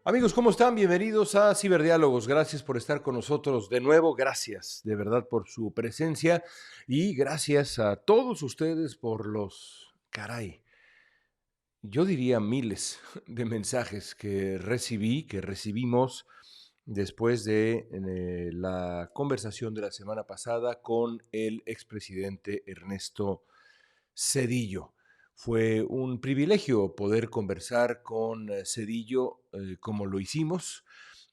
Amigos, ¿cómo están? Bienvenidos a Ciberdiálogos. Gracias por estar con nosotros de nuevo. Gracias de verdad por su presencia y gracias a todos ustedes por yo diría miles de mensajes que recibimos después de la conversación de la semana pasada con el expresidente Ernesto Zedillo. Fue un privilegio poder conversar con Zedillo como lo hicimos,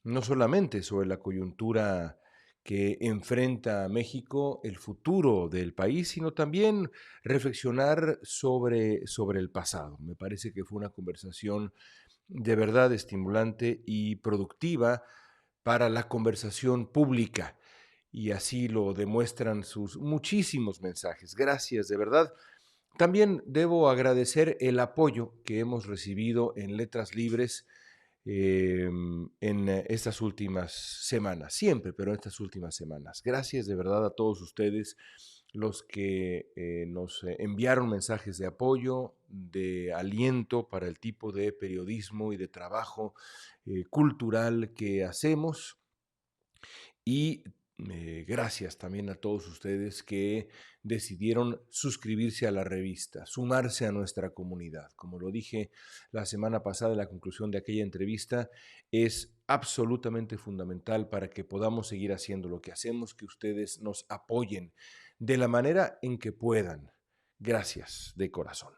no solamente sobre la coyuntura que enfrenta a México, el futuro del país, sino también reflexionar sobre el pasado. Me parece que fue una conversación de verdad estimulante y productiva para la conversación pública. Y así lo demuestran sus muchísimos mensajes. Gracias, de verdad. También debo agradecer el apoyo que hemos recibido en Letras Libres en estas últimas semanas, siempre, pero en estas últimas semanas. Gracias de verdad a todos ustedes los que nos enviaron mensajes de apoyo, de aliento para el tipo de periodismo y de trabajo cultural que hacemos. Y gracias también a todos ustedes que decidieron suscribirse a la revista, sumarse a nuestra comunidad. Como lo dije la semana pasada en la conclusión de aquella entrevista, es absolutamente fundamental para que podamos seguir haciendo lo que hacemos, que ustedes nos apoyen de la manera en que puedan. Gracias de corazón.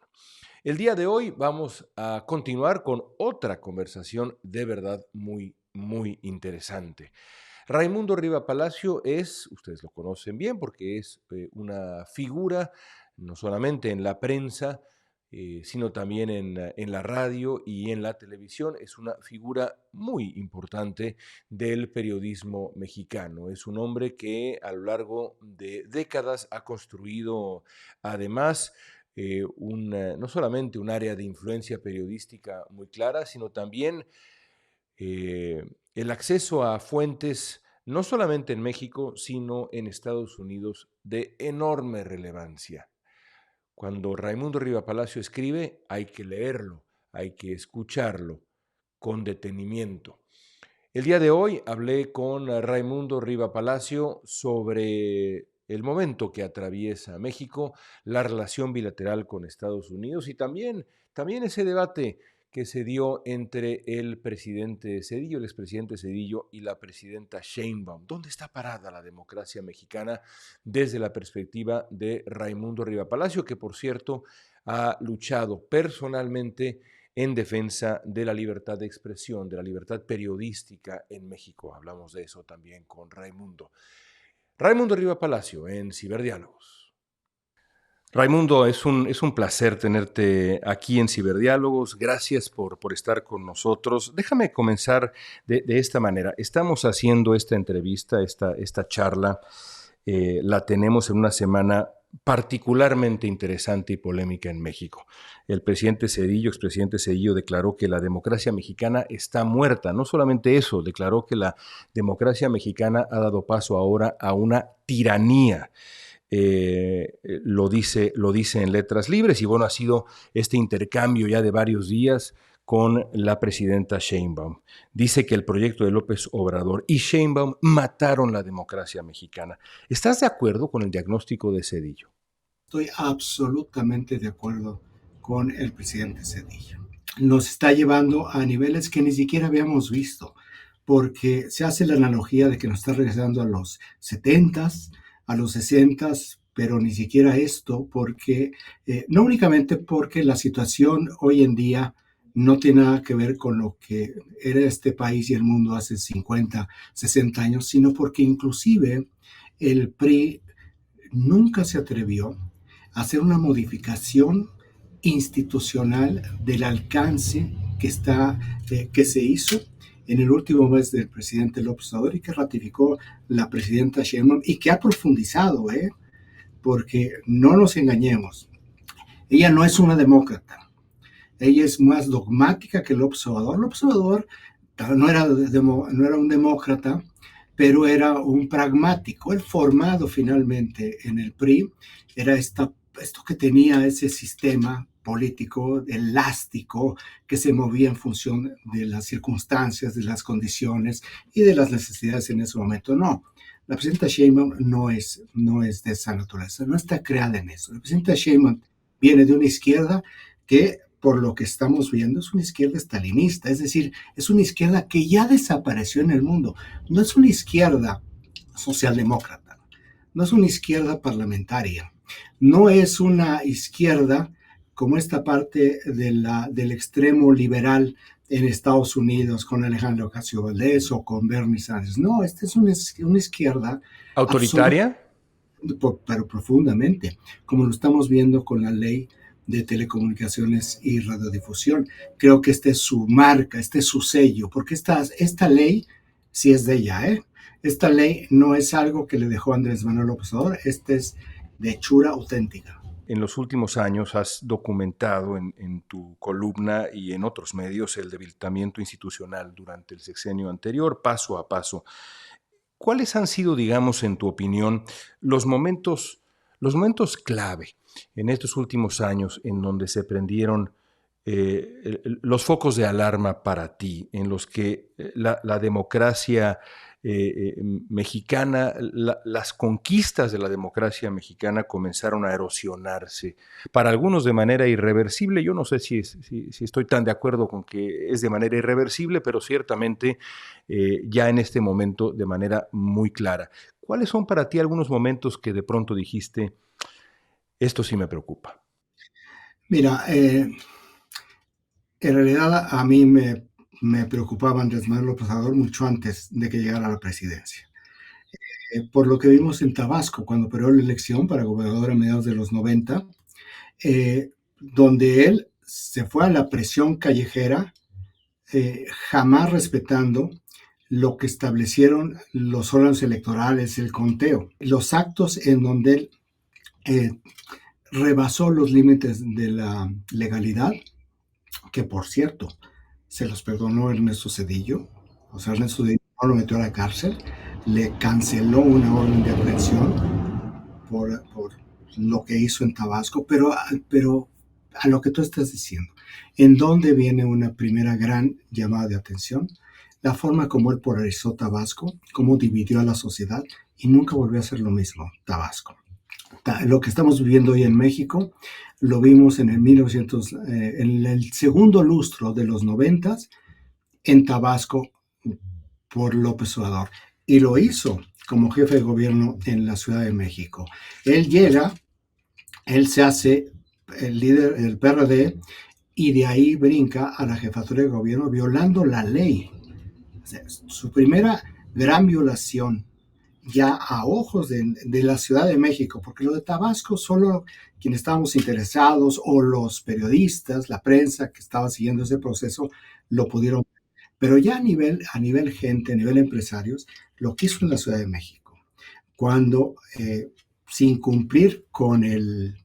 El día de hoy vamos a continuar con otra conversación de verdad muy interesante. Raimundo Riva Palacio ustedes lo conocen bien porque es una figura, no solamente en la prensa, sino también en la radio y en la televisión. Es una figura muy importante del periodismo mexicano. Es un hombre que a lo largo de décadas ha construido además no solamente un área de influencia periodística muy clara, sino también eh, el acceso a fuentes, no solamente en México, sino en Estados Unidos, de enorme relevancia. Cuando Raimundo Riva Palacio escribe, hay que leerlo, hay que escucharlo con detenimiento. El día de hoy hablé con Raimundo Riva Palacio sobre el momento que atraviesa México, la relación bilateral con Estados Unidos y también ese debate que se dio entre el presidente Zedillo, el expresidente Zedillo y la presidenta Sheinbaum. ¿Dónde está parada la democracia mexicana desde la perspectiva de Raimundo Riva Palacio, que por cierto ha luchado personalmente en defensa de la libertad de expresión, de la libertad periodística en México? Hablamos de eso también con Raimundo. Raimundo Riva Palacio en Ciberdiálogos. Raimundo, es un placer tenerte aquí en Ciberdiálogos. Gracias por estar con nosotros. Déjame comenzar de esta manera. Estamos haciendo esta entrevista, esta charla, la tenemos en una semana particularmente interesante y polémica en México. El presidente Zedillo, expresidente Zedillo, declaró que la democracia mexicana está muerta. No solamente eso, declaró que la democracia mexicana ha dado paso ahora a una tiranía. Lo dice en Letras Libres y bueno, ha sido este intercambio ya de varios días con la presidenta Sheinbaum. Dice que el proyecto de López Obrador y Sheinbaum mataron la democracia mexicana. ¿Estás de acuerdo con el diagnóstico de Zedillo? Estoy absolutamente de acuerdo con el presidente Zedillo. Nos está llevando a niveles que ni siquiera habíamos visto, porque se hace la analogía de que nos está regresando a los 70s, a los 60s, pero ni siquiera esto, porque no únicamente porque la situación hoy en día no tiene nada que ver con lo que era este país y el mundo hace 50, 60 años, sino porque inclusive el PRI nunca se atrevió a hacer una modificación institucional del alcance que se hizo en el último mes del presidente López Obrador y que ratificó la presidenta Sheinbaum y que ha profundizado, porque no nos engañemos, ella no es una demócrata, ella es más dogmática que López Obrador. López Obrador no era un demócrata, pero era un pragmático. El formado finalmente en el PRI era esto que tenía ese sistema político elástico que se movía en función de las circunstancias, de las condiciones y de las necesidades en ese momento. No, la presidenta Sheinbaum no es de esa naturaleza, no está creada en eso. La presidenta Sheinbaum viene de una izquierda que, por lo que estamos viendo, es una izquierda estalinista, es decir, es una izquierda que ya desapareció en el mundo. No es una izquierda socialdemócrata, no es una izquierda parlamentaria, no es una izquierda como esta parte del extremo liberal en Estados Unidos con Alejandro Ocasio Valdés o con Bernie Sanders. No, esta es una izquierda absoluta, ¿Autoritaria? pero profundamente, como lo estamos viendo con la ley de telecomunicaciones y radiodifusión. Creo que esta es su marca, este es su sello, porque esta ley sí es de ella, ¿eh? Esta ley no es algo que le dejó Andrés Manuel López Obrador, esta es de hechura auténtica. En los últimos años has documentado en tu columna y en otros medios el debilitamiento institucional durante el sexenio anterior, paso a paso. ¿Cuáles han sido, digamos, en tu opinión, los momentos clave en estos últimos años en donde se prendieron los focos de alarma para ti, en los que la democracia mexicana, las conquistas de la democracia mexicana comenzaron a erosionarse, para algunos de manera irreversible? Yo no sé si estoy tan de acuerdo con que es de manera irreversible, pero ciertamente ya en este momento de manera muy clara. ¿Cuáles son para ti algunos momentos que de pronto dijiste, esto sí me preocupa? Mira, en realidad a mí me preocupaba Andrés Manuel López Obrador mucho antes de que llegara a la presidencia. Por lo que vimos en Tabasco, cuando perdió la elección para gobernador a mediados de los 90, donde él se fue a la presión callejera, jamás respetando lo que establecieron los órganos electorales, el conteo, los actos en donde él rebasó los límites de la legalidad, que por cierto, se los perdonó Ernesto Zedillo. O sea, Ernesto Zedillo no lo metió a la cárcel, le canceló una orden de aprehensión por lo que hizo en Tabasco, pero a lo que tú estás diciendo, ¿en dónde viene una primera gran llamada de atención? La forma como él polarizó Tabasco, cómo dividió a la sociedad y nunca volvió a hacer lo mismo Tabasco. Lo que estamos viviendo hoy en México, lo vimos en en el segundo lustro de los 90 en Tabasco por López Obrador. Y lo hizo como jefe de gobierno en la Ciudad de México. Él llega, él se hace el líder del PRD y de ahí brinca a la jefatura de gobierno violando la ley. O sea, su primera gran violación ya a ojos de la Ciudad de México, porque lo de Tabasco solo quienes estábamos interesados o los periodistas, la prensa que estaba siguiendo ese proceso, lo pudieron. Pero ya a nivel gente, a nivel empresarios, lo que hizo en la Ciudad de México, cuando sin cumplir con el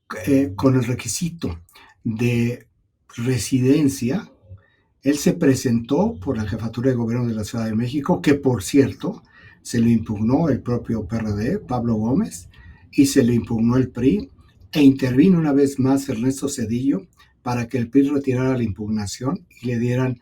requisito de residencia, él se presentó por la jefatura de gobierno de la Ciudad de México, que por cierto se lo impugnó el propio PRD, Pablo Gómez, y se lo impugnó el PRI, e intervino una vez más Ernesto Zedillo para que el PRI retirara la impugnación y le dieran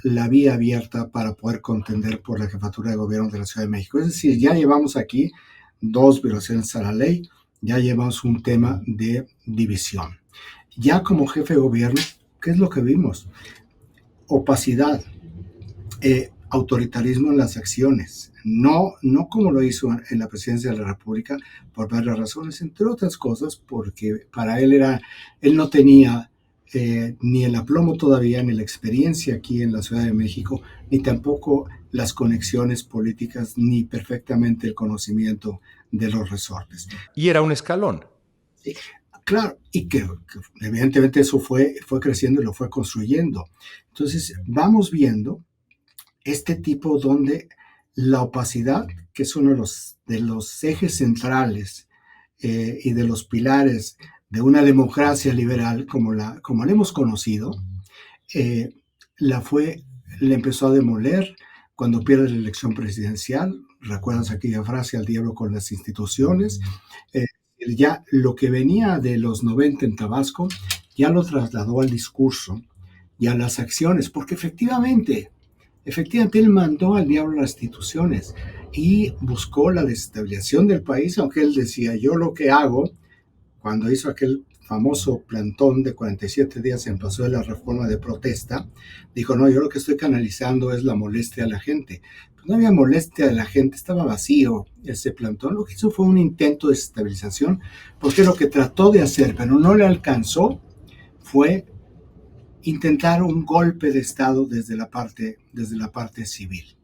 la vía abierta para poder contender por la jefatura de gobierno de la Ciudad de México. Es decir, ya llevamos aquí dos violaciones a la ley, ya llevamos un tema de división. Ya como jefe de gobierno, ¿qué es lo que vimos? Opacidad, autoritarismo en las acciones, no como lo hizo en la presidencia de la República, por varias razones, entre otras cosas, porque para él no tenía ni el aplomo todavía, ni la experiencia aquí en la Ciudad de México, ni tampoco las conexiones políticas, ni perfectamente el conocimiento de los resortes. Y era un escalón. Sí, claro, y que evidentemente eso fue creciendo y lo fue construyendo. Entonces, vamos viendo este tipo donde la opacidad, que es uno de los ejes centrales y de los pilares de una democracia liberal como la hemos conocido, la empezó a demoler cuando pierde la elección presidencial. ¿Recuerdas aquella frase, al diablo con las instituciones? ya lo que venía de los 90 en Tabasco, ya lo trasladó al discurso y a las acciones, porque efectivamente él mandó al diablo las instituciones y buscó la desestabilización del país, aunque él decía, yo lo que hago, cuando hizo aquel famoso plantón de 47 días en paso de la reforma de protesta, dijo, no, yo lo que estoy canalizando es la molestia de la gente. Pues no había molestia de la gente, estaba vacío ese plantón. Lo que hizo fue un intento de desestabilización, porque lo que trató de hacer, pero no le alcanzó, fue intentar un golpe de Estado desde la parte civil.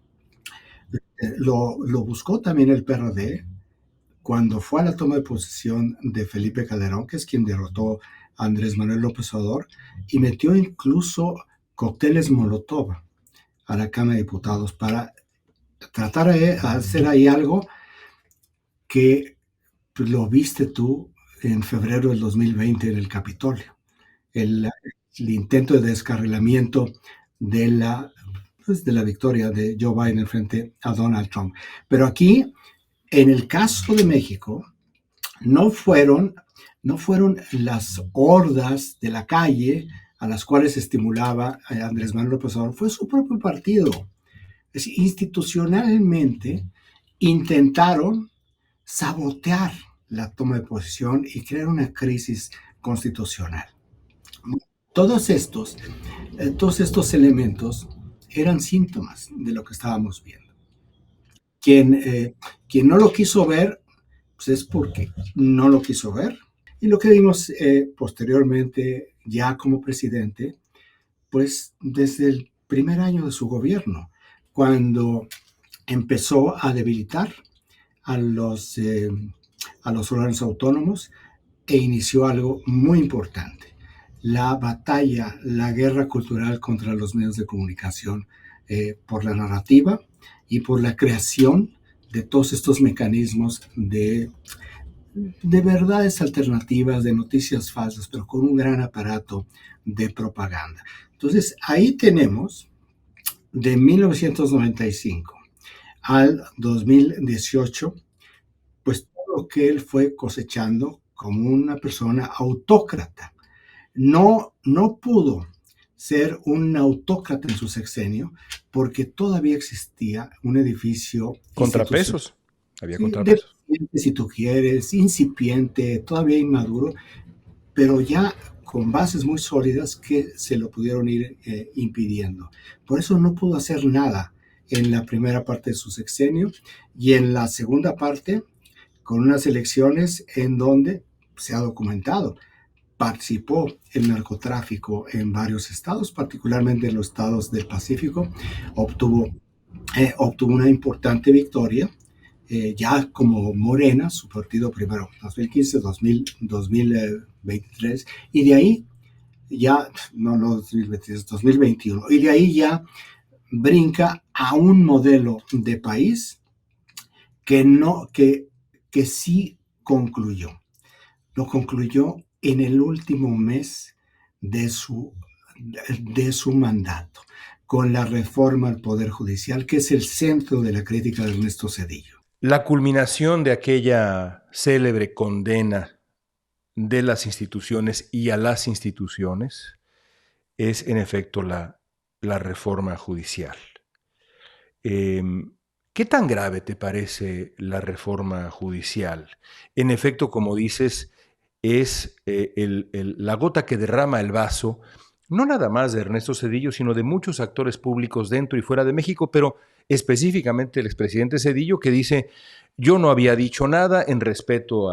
Lo buscó también el PRD cuando fue a la toma de posesión de Felipe Calderón, que es quien derrotó a Andrés Manuel López Obrador, y metió incluso cócteles Molotov a la Cámara de Diputados para tratar de hacer ahí algo que pues, lo viste tú en febrero del 2020 en el Capitolio. El intento de descarrilamiento de de la victoria de Joe Biden frente a Donald Trump. Pero aquí, en el caso de México, no fueron, no fueron las hordas de la calle a las cuales estimulaba a Andrés Manuel López Obrador, fue su propio partido. Es decir, institucionalmente intentaron sabotear la toma de posesión y crear una crisis constitucional. Todos estos, todos estos elementos eran síntomas de lo que estábamos viendo. Quien no lo quiso ver, pues es porque no lo quiso ver. Y lo que vimos posteriormente, ya como presidente, pues desde el primer año de su gobierno, cuando empezó a debilitar a a los órganos autónomos e inició algo muy importante, la batalla, la guerra cultural contra los medios de comunicación por la narrativa y por la creación de todos estos mecanismos de verdades alternativas, de noticias falsas, pero con un gran aparato de propaganda. Entonces, ahí tenemos de 1995 al 2018, pues todo lo que él fue cosechando como una persona autócrata. No pudo ser un autócrata en su sexenio porque todavía existía un edificio institucional. Contrapesos. Había Sí, contrapesos. deficiente, si tú quieres, incipiente, todavía inmaduro, pero ya con bases muy sólidas que se lo pudieron ir impidiendo. Por eso no pudo hacer nada en la primera parte de su sexenio y en la segunda parte, con unas elecciones en donde se ha documentado, participó el narcotráfico en varios estados, particularmente en los estados del Pacífico, obtuvo, obtuvo una importante victoria, ya como Morena, su partido primero, 2015, 2023, y de ahí ya, no 2023, 2021, y de ahí ya brinca a un modelo de país que no, que sí concluyó. Lo concluyó en el último mes de de su mandato, con la reforma al Poder Judicial, que es el centro de la crítica de Ernesto Zedillo. La culminación de aquella célebre condena de las instituciones y a las instituciones es en efecto la reforma judicial. ¿Qué tan grave te parece la reforma judicial? En efecto, como dices, es la gota que derrama el vaso, no nada más de Ernesto Zedillo, sino de muchos actores públicos dentro y fuera de México, pero específicamente el expresidente Zedillo, que dice, yo no había dicho nada en respeto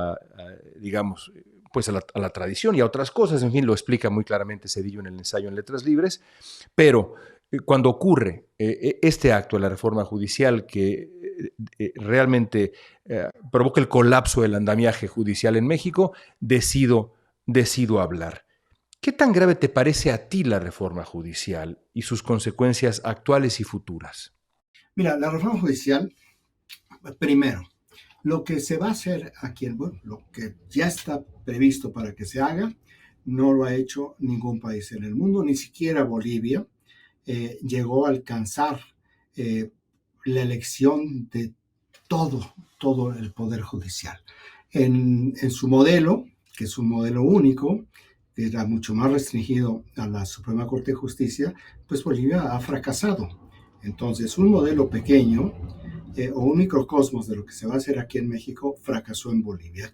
digamos, pues a la tradición y a otras cosas, en fin, lo explica muy claramente Zedillo en el ensayo en Letras Libres, pero cuando ocurre este acto de la reforma judicial que realmente provoca el colapso del andamiaje judicial en México, decido hablar. ¿Qué tan grave te parece a ti la reforma judicial y sus consecuencias actuales y futuras? Mira, la reforma judicial, primero, lo que se va a hacer aquí, bueno, lo que ya está previsto para que se haga, no lo ha hecho ningún país en el mundo, ni siquiera Bolivia llegó a alcanzar la elección de todo el Poder Judicial. En su modelo, que es un modelo único, que era mucho más restringido a la Suprema Corte de Justicia, pues Bolivia ha fracasado. Entonces, un modelo pequeño o un microcosmos de lo que se va a hacer aquí en México fracasó en Bolivia.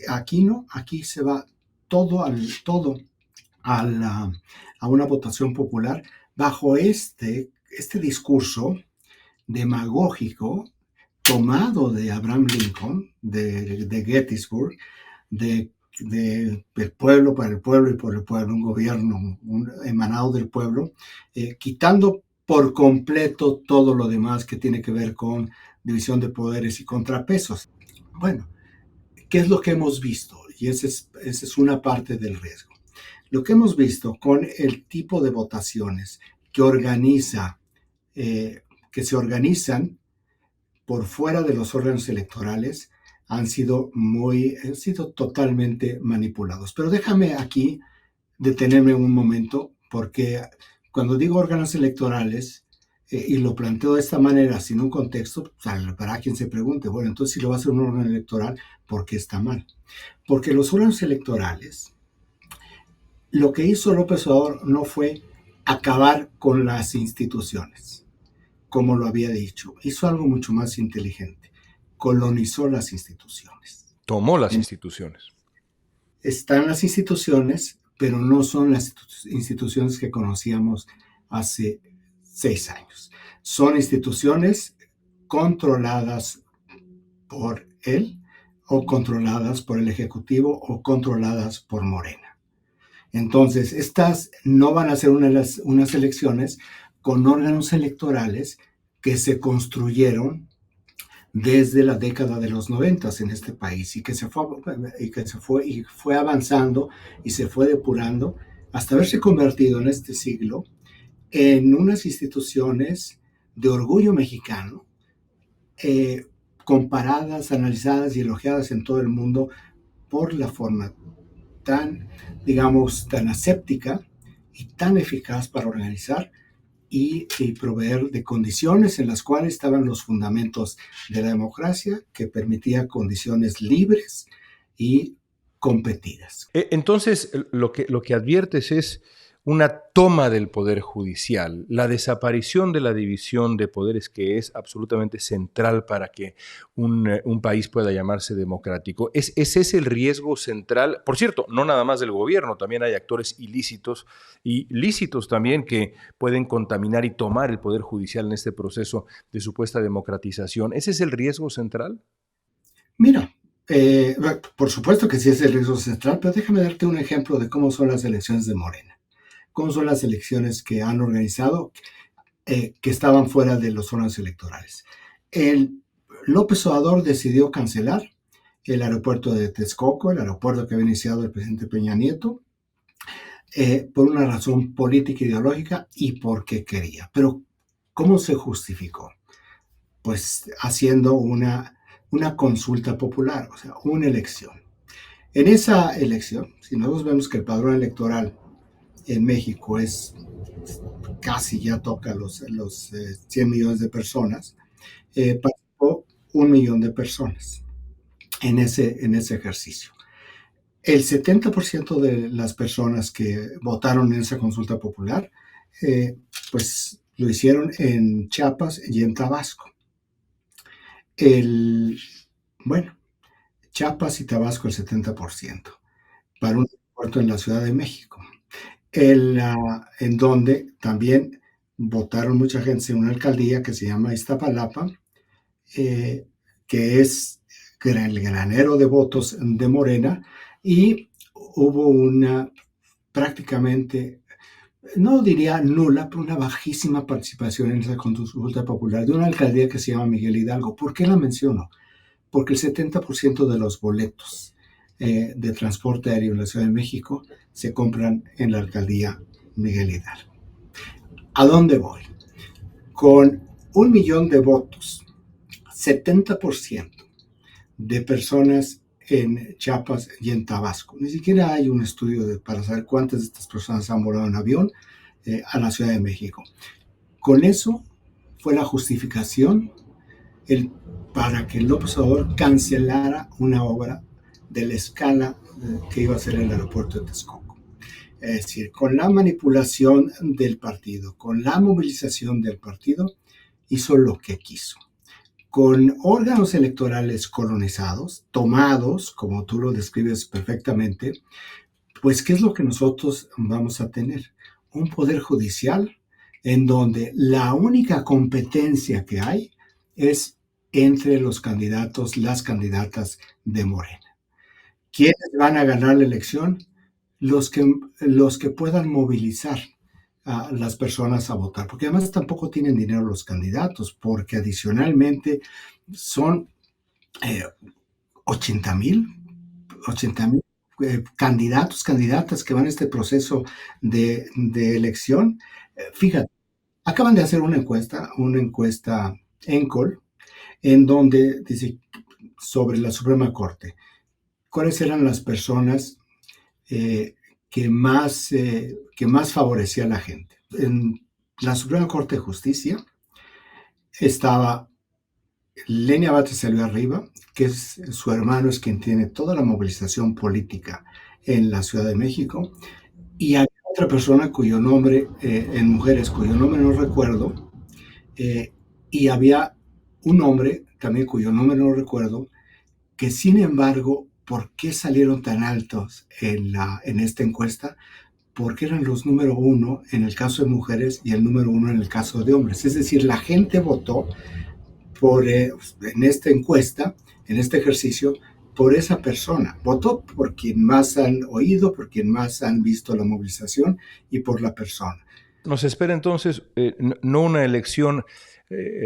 Aquí no, aquí se va todo a una votación popular bajo este discurso demagógico tomado de Abraham Lincoln, de Gettysburg, del pueblo para el pueblo y por el pueblo, un gobierno emanado del pueblo, quitando por completo todo lo demás que tiene que ver con división de poderes y contrapesos. Bueno, ¿qué es lo que hemos visto? Y esa es una parte del riesgo. Lo que hemos visto con el tipo de votaciones que que se organizan por fuera de los órganos electorales han sido totalmente manipulados. Pero déjame aquí detenerme un momento, porque cuando digo órganos electorales, y lo planteo de esta manera, sin un contexto, para quien se pregunte, bueno, entonces si lo va a hacer un órgano electoral, ¿por qué está mal? Porque los órganos electorales, lo que hizo López Obrador no fue acabar con las instituciones, como lo había dicho. Hizo algo mucho más inteligente. Colonizó las instituciones. Tomó las instituciones. Están las instituciones, pero no son las instituciones que conocíamos hace 6 años. Son instituciones controladas por él, o controladas por el Ejecutivo, o controladas por Morena. Entonces, estas no van a ser unas elecciones con órganos electorales que se construyeron desde la década de los 90 en este país y que fue avanzando y se fue depurando hasta haberse convertido en este siglo en unas instituciones de orgullo mexicano, comparadas, analizadas y elogiadas en todo el mundo por la forma tan, digamos, tan aséptica y tan eficaz para organizar y proveer de condiciones en las cuales estaban los fundamentos de la democracia, que permitía condiciones libres y competidas. Entonces, lo que adviertes es una toma del Poder Judicial, la desaparición de la división de poderes que es absolutamente central para que un país pueda llamarse democrático. ¿Es ese el riesgo central? Por cierto, no nada más del gobierno, también hay actores ilícitos y lícitos también que pueden contaminar y tomar el Poder Judicial en este proceso de supuesta democratización. ¿Ese es el riesgo central? Mira, por supuesto que sí es el riesgo central, pero déjame darte un ejemplo de cómo son las elecciones de Morena. Cómo son las elecciones que han organizado, que estaban fuera de los órganos electorales. El López Obrador decidió cancelar el aeropuerto de Texcoco, el aeropuerto que había iniciado el presidente Peña Nieto, por una razón política, ideológica y porque quería. Pero, ¿cómo se justificó? Pues haciendo una consulta popular, o sea, una elección. En esa elección, si nosotros vemos que el padrón electoral en México casi ya toca los 100 millones de personas, participó 1 millón de personas en ese ejercicio. El 70% de las personas que votaron en esa consulta popular, pues lo hicieron en Chiapas y en Tabasco. Bueno, Chiapas y Tabasco el 70%, para un aeropuerto en la Ciudad de México, en donde también votaron mucha gente en una alcaldía que se llama Iztapalapa, que es el granero de votos de Morena, y hubo una prácticamente, no diría nula, pero una bajísima participación en esa consulta popular de una alcaldía que se llama Miguel Hidalgo. ¿Por qué la menciono? Porque el 70% de los boletos de transporte aéreo en la Ciudad de México se compran en la alcaldía Miguel Hidalgo. ¿A dónde voy? Con 1 millón de votos, 70% de personas en Chiapas y en Tabasco. Ni siquiera hay un estudio para saber cuántas de estas personas han volado en avión a la Ciudad de México. Con eso fue la justificación el, para que López Obrador cancelara una obra de la escala que iba a ser el aeropuerto de Texcoco. Es decir, con la manipulación del partido, con la movilización del partido, hizo lo que quiso. Con órganos electorales colonizados, tomados, como tú lo describes perfectamente, pues ¿qué es lo que nosotros vamos a tener? Un poder judicial en donde la única competencia que hay es entre los candidatos, las candidatas de Morena. ¿Quiénes van a ganar la elección? Los que puedan movilizar a las personas a votar, porque además tampoco tienen dinero los candidatos, porque adicionalmente son eh, 80,000 candidatos, candidatas que van a este proceso de elección. Fíjate, acaban de hacer una encuesta ENCOL, en donde dice sobre la Suprema Corte, cuáles eran las personas eh, que más favorecía a la gente. En la Suprema Corte de Justicia estaba Lenia Batres salió arriba, que es su hermano, es quien tiene toda la movilización política en la Ciudad de México, y hay otra persona cuyo nombre, en mujeres, cuyo nombre no recuerdo, y había un hombre también cuyo nombre no recuerdo, que sin embargo, ¿por qué salieron tan altos en esta encuesta? Porque eran los número uno en el caso de mujeres y el número uno en el caso de hombres. Es decir, la gente votó en esta encuesta, en este ejercicio, por esa persona. Votó por quien más han oído, por quien más han visto la movilización y por la persona. Nos espera entonces no una elección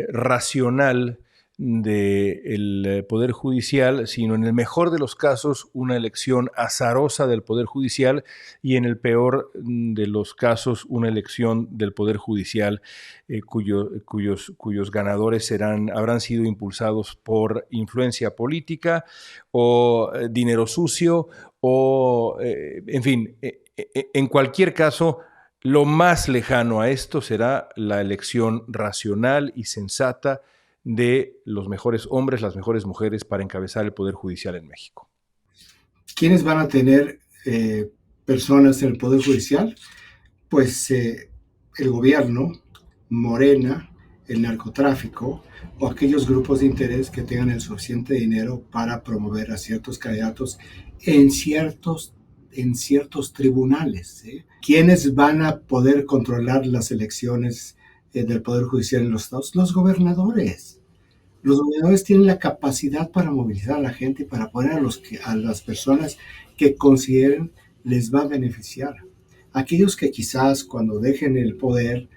racional del Poder Judicial, sino en el mejor de los casos una elección azarosa del Poder Judicial y en el peor de los casos una elección del Poder Judicial cuyos ganadores habrán sido impulsados por influencia política o dinero sucio o, en fin, en cualquier caso, lo más lejano a esto será la elección racional y sensata de los mejores hombres, las mejores mujeres para encabezar el Poder Judicial en México. ¿Quiénes van a tener personas en el Poder Judicial? Pues el gobierno, Morena, el narcotráfico o aquellos grupos de interés que tengan el suficiente dinero para promover a ciertos candidatos en ciertos tribunales. ¿Quiénes van a poder controlar las elecciones del Poder Judicial en los estados? Los gobernadores. Los gobernadores tienen la capacidad para movilizar a la gente y para poner a las personas que consideren les va a beneficiar. Aquellos que quizás cuando dejen el poder,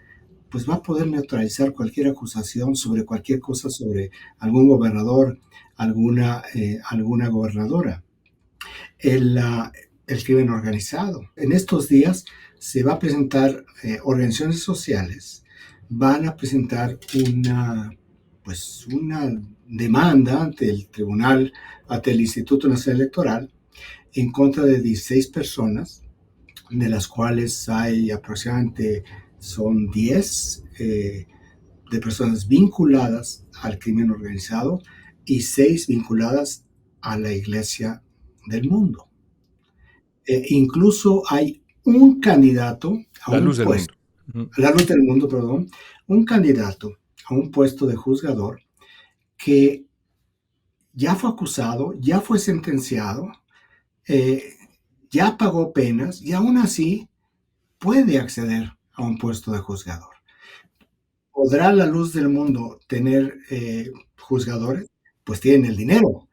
pues va a poder neutralizar cualquier acusación sobre cualquier cosa, sobre algún gobernador, alguna gobernadora. El crimen organizado. En estos días se va a presentar, organizaciones sociales van a presentar una demanda ante el tribunal, ante el Instituto Nacional Electoral, en contra de 16 personas, de las cuales hay aproximadamente, son 10 de personas vinculadas al crimen organizado y 6 vinculadas a la Iglesia del Mundo. Incluso hay un candidato a la un luz del puesto, mundo. a la luz del mundo, perdón, un candidato a un puesto de juzgador que ya fue acusado, ya fue sentenciado, ya pagó penas y aún así puede acceder a un puesto de juzgador. ¿Podrá la luz del mundo tener juzgadores? Pues tienen el dinero,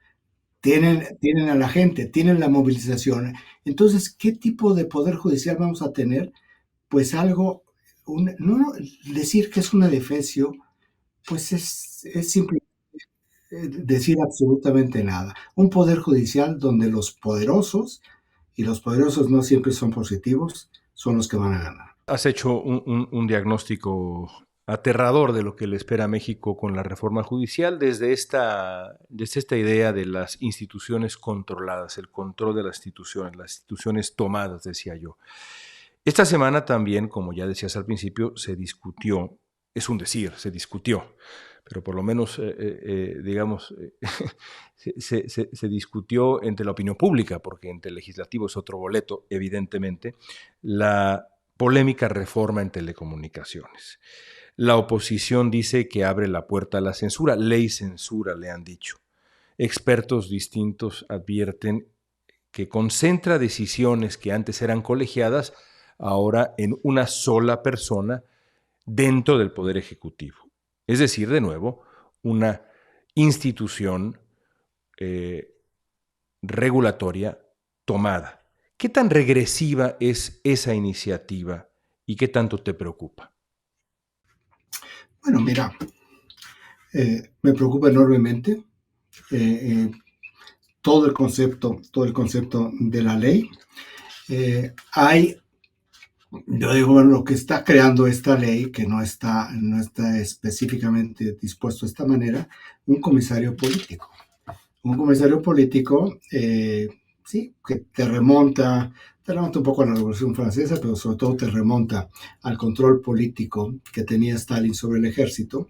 tienen a la gente, tienen la movilización. Entonces, ¿qué tipo de poder judicial vamos a tener? Pues algo, no decir que es un adefesio, pues es simple decir absolutamente nada. Un poder judicial donde los poderosos, y los poderosos no siempre son positivos, son los que van a ganar. Has hecho un diagnóstico aterrador de lo que le espera a México con la reforma judicial desde esta idea de las instituciones controladas, el control de las instituciones tomadas, decía yo. Esta semana también, como ya decías al principio, se discutió, es un decir, se discutió, pero por lo menos, digamos, se discutió entre la opinión pública, porque entre el legislativo es otro boleto, evidentemente, la polémica reforma en telecomunicaciones. La oposición dice que abre la puerta a la censura, ley censura, le han dicho. Expertos distintos advierten que concentra decisiones que antes eran colegiadas, ahora en una sola persona dentro del Poder Ejecutivo. Es decir, de nuevo, una institución regulatoria tomada. ¿Qué tan regresiva es esa iniciativa y qué tanto te preocupa? Bueno, mira, me preocupa enormemente todo el concepto de la ley. Yo digo, bueno, lo que está creando esta ley, que no está específicamente dispuesto de esta manera, un comisario político. Un comisario político, sí, que te remonta un poco a la Revolución Francesa, pero sobre todo te remonta al control político que tenía Stalin sobre el ejército,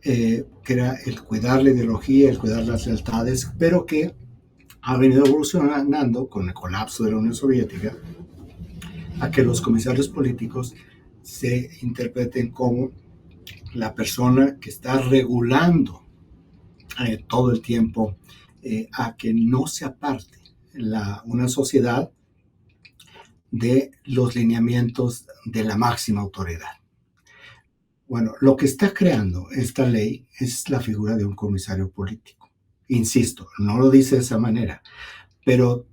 que era el cuidar la ideología, el cuidar las lealtades, pero que ha venido evolucionando con el colapso de la Unión Soviética a que los comisarios políticos se interpreten como la persona que está regulando todo el tiempo a que no se aparte una sociedad de los lineamientos de la máxima autoridad. Bueno, lo que está creando esta ley es la figura de un comisario político. Insisto, no lo dice de esa manera, pero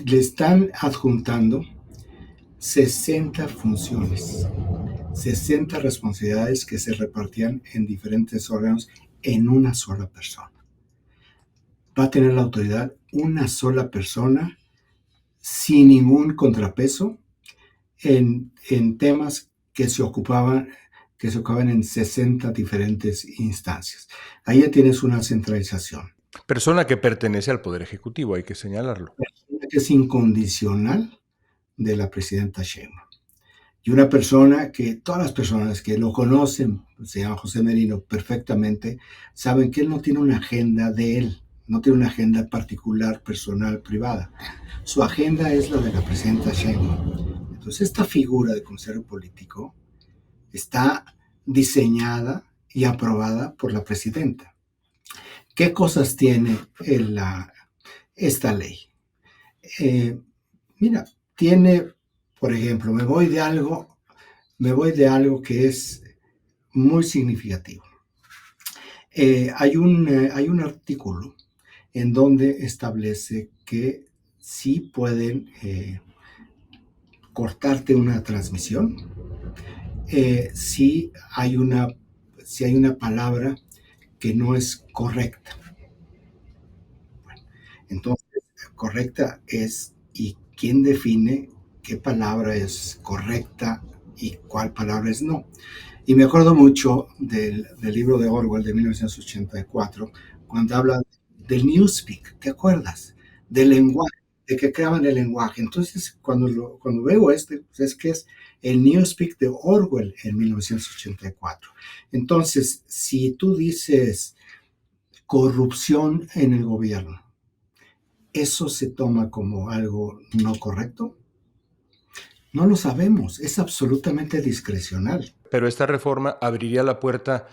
le están adjuntando 60 funciones, 60 responsabilidades que se repartían en diferentes órganos en una sola persona. Va a tener la autoridad una sola persona sin ningún contrapeso en temas que se ocupaban en 60 diferentes instancias. Ahí ya tienes una centralización. Persona que pertenece al Poder Ejecutivo, hay que señalarlo. Que es incondicional de la presidenta Sheinbaum. Y una persona que todas las personas que lo conocen, se llama José Merino, perfectamente, saben que él no tiene una agenda de él, no tiene una agenda particular, personal, privada. Su agenda es la de la presidenta Sheinbaum. Entonces, esta figura de comisario político está diseñada y aprobada por la presidenta. ¿Qué cosas tiene esta ley? Mira, tiene, por ejemplo, me voy de algo que es muy significativo. Hay un artículo en donde establece que sí pueden cortarte una transmisión si hay una palabra que no es correcta. Bueno, entonces, correcta es, ¿y quién define qué palabra es correcta y cuál palabra es no? Y me acuerdo mucho del libro de Orwell de 1984, cuando habla del newspeak, ¿te acuerdas? Del lenguaje, de que creaban el lenguaje. Entonces, cuando veo pues es que es el newspeak de Orwell en 1984. Entonces, si tú dices corrupción en el gobierno, ¿eso se toma como algo no correcto? No lo sabemos, es absolutamente discrecional. Pero esta reforma abriría la puerta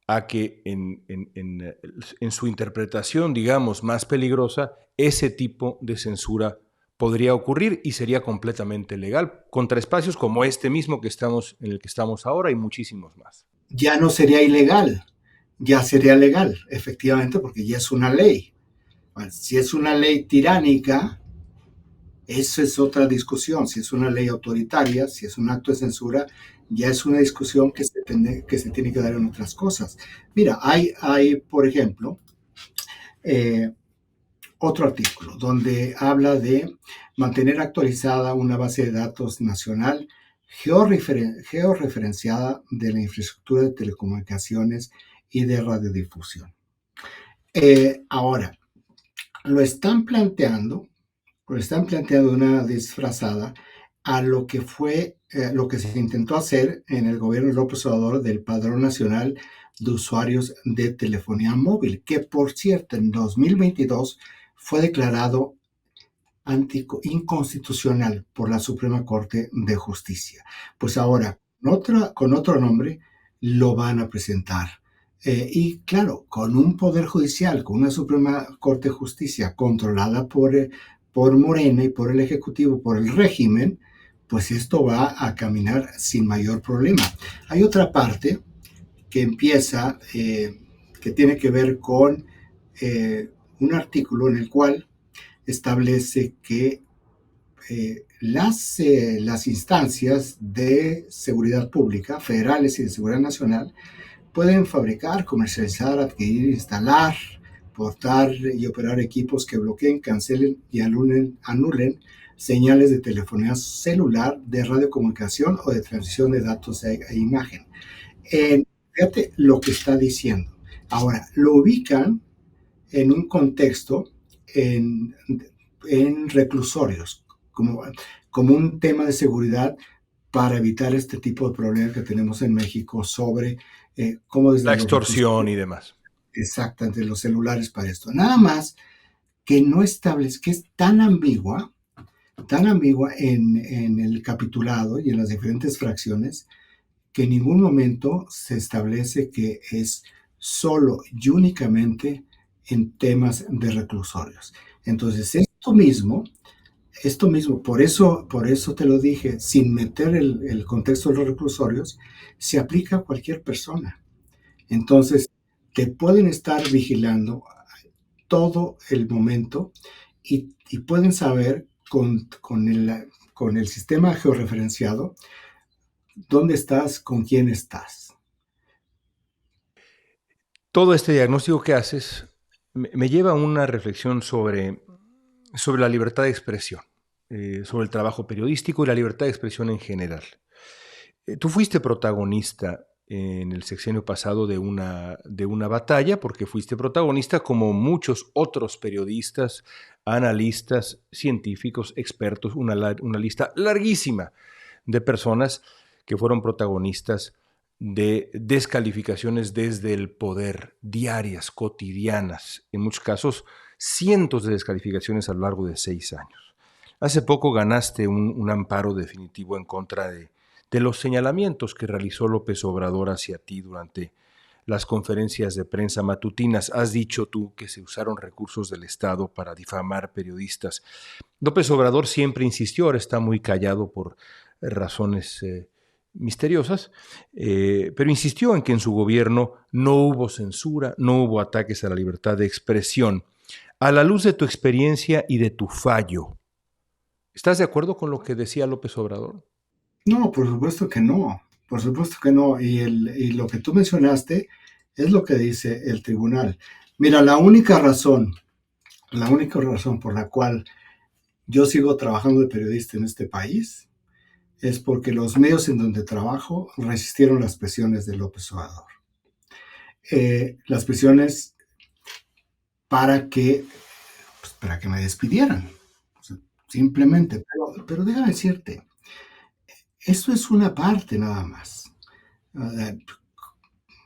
a que en su interpretación, digamos, más peligrosa, ese tipo de censura podría ocurrir y sería completamente legal contra espacios como este mismo en el que estamos ahora y muchísimos más. Ya no sería ilegal, ya sería legal, efectivamente, porque ya es una ley. Bueno, si es una ley tiránica, eso es otra discusión. Si es una ley autoritaria, si es un acto de censura, ya es una discusión que se tiene que dar en otras cosas. Mira, hay por ejemplo, otro artículo donde habla de mantener actualizada una base de datos nacional georreferenciada de la infraestructura de telecomunicaciones y de radiodifusión. Ahora, lo están planteando de una disfrazada a lo que fue lo que se intentó hacer en el gobierno de López Obrador del Padrón Nacional de usuarios de telefonía móvil, que por cierto en 2022 fue declarado inconstitucional por la Suprema Corte de Justicia. Pues ahora, con otro nombre, lo van a presentar. Y claro, con un poder judicial, con una Suprema Corte de Justicia controlada por Morena y por el Ejecutivo, por el régimen, pues esto va a caminar sin mayor problema. Hay otra parte que empieza, que tiene que ver con un artículo en el cual establece que las instancias de seguridad pública, federales y de seguridad nacional, pueden fabricar, comercializar, adquirir, instalar, portar y operar equipos que bloqueen, cancelen y anulen señales de telefonía celular, de radiocomunicación o de transmisión de datos e imagen. Fíjate lo que está diciendo. Ahora, lo ubican en un contexto en reclusorios, como un tema de seguridad para evitar este tipo de problemas que tenemos en México sobre cómo desde la extorsión y demás. Exactamente, los celulares para esto. Nada más que no establece, que es tan ambigua en el capitulado y en las diferentes fracciones, que en ningún momento se establece que es solo y únicamente en temas de reclusorios. Entonces, esto mismo, por eso te lo dije, sin meter el contexto de los reclusorios, se aplica a cualquier persona. Entonces, te pueden estar vigilando todo el momento y pueden saber con el sistema georreferenciado dónde estás, con quién estás. Todo este diagnóstico que haces me lleva a una reflexión sobre la libertad de expresión, sobre el trabajo periodístico y la libertad de expresión en general. Tú fuiste protagonista en el sexenio pasado de una batalla, porque fuiste protagonista como muchos otros periodistas, analistas, científicos, expertos, una lista larguísima de personas que fueron protagonistas de descalificaciones desde el poder, diarias, cotidianas, en muchos casos cientos de descalificaciones a lo largo de 6 años. Hace poco ganaste un amparo definitivo en contra de los señalamientos que realizó López Obrador hacia ti durante las conferencias de prensa matutinas. Has dicho tú que se usaron recursos del Estado para difamar periodistas. López Obrador siempre insistió, ahora está muy callado por razones misteriosas, pero insistió en que en su gobierno no hubo censura, no hubo ataques a la libertad de expresión. A la luz de tu experiencia y de tu fallo, ¿estás de acuerdo con lo que decía López Obrador? No, por supuesto que no, por supuesto que no. Y lo que tú mencionaste es lo que dice el tribunal. Mira, la única razón por la cual yo sigo trabajando de periodista en este país es porque los medios en donde trabajo resistieron las presiones de López Obrador. Las presiones para que me despidieran, o sea, simplemente. Pero déjame decirte, esto es una parte nada más.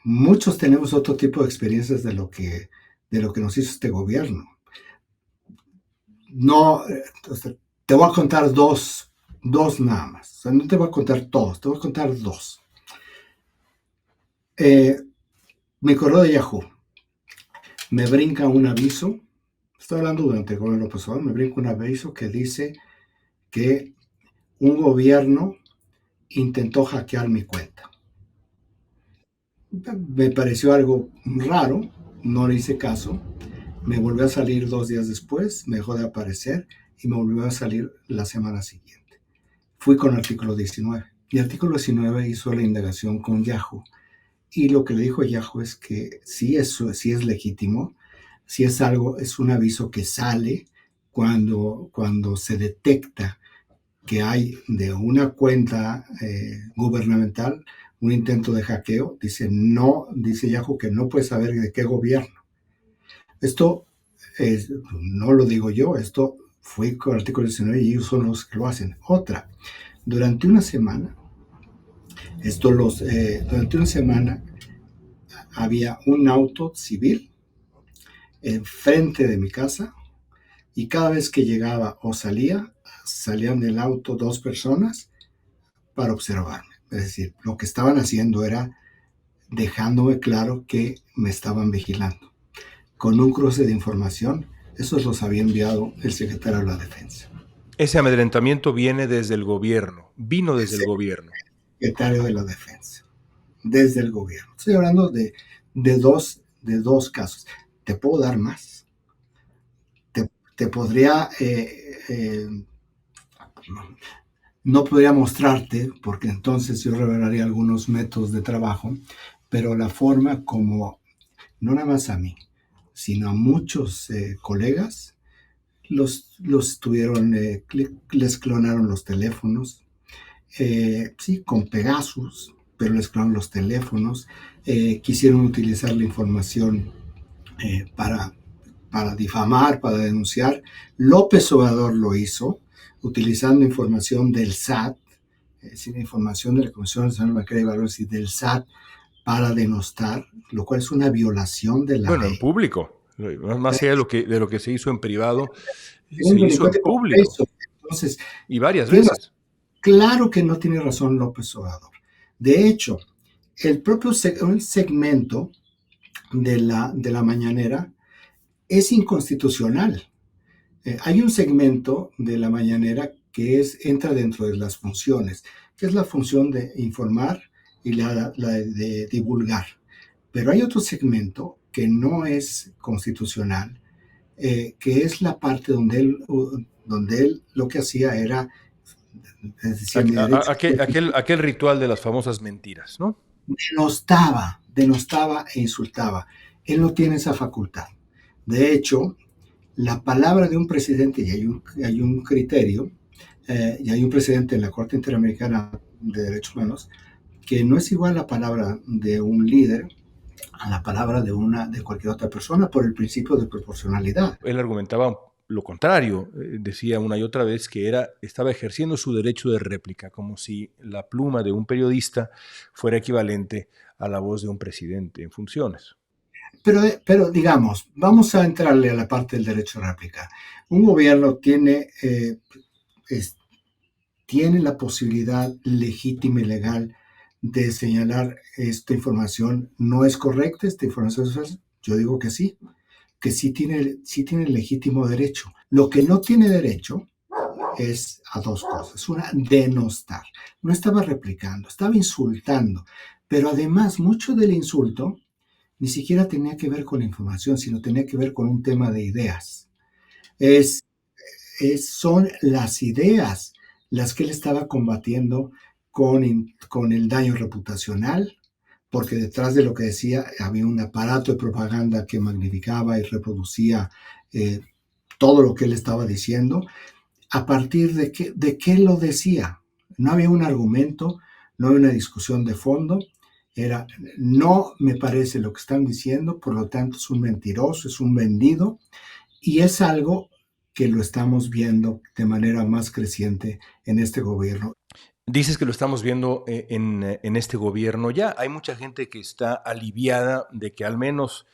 Muchos tenemos otro tipo de experiencias de lo que nos hizo este gobierno. No, te voy a contar dos nada más. O sea, no te voy a contar todos, te voy a contar dos. Mi correo de Yahoo me brinca un aviso. Estoy hablando durante el gobierno pasado. Me brinca un aviso que dice que un gobierno intentó hackear mi cuenta. Me pareció algo raro, no le hice caso. Me volvió a salir 2 días después, me dejó de aparecer y me volvió a salir la semana siguiente. Fui con artículo 19 y artículo 19 hizo la indagación con Yahoo. Y lo que le dijo Yahoo es que sí es legítimo, si es algo, es un aviso que sale cuando se detecta que hay de una cuenta gubernamental un intento de hackeo. Dice Yahoo que no puede saber de qué gobierno. Esto no lo digo yo, esto fue con el artículo 19 y ellos son los que lo hacen. Otra, durante una semana había un auto civil enfrente de mi casa y cada vez que llegaba o salían del auto dos personas para observarme. Es decir, lo que estaban haciendo era dejándome claro que me estaban vigilando. Con un cruce de información, esos los había enviado el secretario de la Defensa. Ese amedrentamiento vino desde el gobierno. Secretario de la Defensa, desde el gobierno. Estoy hablando de dos casos. Te puedo dar más. Te podría, no podría mostrarte, porque entonces yo revelaría algunos métodos de trabajo, pero la forma como, no nada más a mí, sino a muchos colegas, los tuvieron, les clonaron los teléfonos, sí, con Pegasus, pero les clonaron los teléfonos, quisieron utilizar la información para difamar, para denunciar. López Obrador lo hizo, utilizando información del SAT, es decir, información de la Comisión Nacional de Bancaria y Valores y del SAT para denostar, lo cual es una violación de la Bueno, en ley. público. Más allá de lo que se hizo en privado, Es se un hizo en delincuente público. confeso. Entonces, Y varias tiene, veces. claro que no tiene razón López Obrador. De hecho, el propio segmento de la mañanera es inconstitucional. Hay un segmento de la mañanera que entra dentro de las funciones, que es la función de informar y la de divulgar. Pero hay otro segmento que no es constitucional, que es la parte donde él lo que hacía era, es decir, mi derecho, Aquel ritual de las famosas mentiras, ¿no? denostaba e insultaba. Él no tiene esa facultad. De hecho, la palabra de un presidente, y hay un criterio, y hay un presidente en la Corte Interamericana de Derechos Humanos, que no es igual la palabra de un líder a la palabra de cualquier otra persona por el principio de proporcionalidad. Él argumentaba lo contrario, decía una y otra vez que estaba ejerciendo su derecho de réplica, como si la pluma de un periodista fuera equivalente a la voz de un presidente en funciones. Pero digamos, vamos a entrarle a la parte del derecho de réplica. Un gobierno tiene la posibilidad legítima y legal de señalar esta información no es correcta, esta información es falsa. Yo digo que sí tiene legítimo derecho. Lo que no tiene derecho es a dos cosas. Una, denostar. No estaba replicando, estaba insultando. Pero además, mucho del insulto ni siquiera tenía que ver con información, sino tenía que ver con un tema de ideas. Son las ideas las que él estaba combatiendo con el daño reputacional, porque detrás de lo que decía había un aparato de propaganda que magnificaba y reproducía todo lo que él estaba diciendo. ¿A partir de qué lo decía? No había un argumento, no había una discusión de fondo. No me parece lo que están diciendo, por lo tanto es un mentiroso, es un vendido, y es algo que lo estamos viendo de manera más creciente en este gobierno. Dices que lo estamos viendo en este gobierno ya. Hay mucha gente que está aliviada de que al menos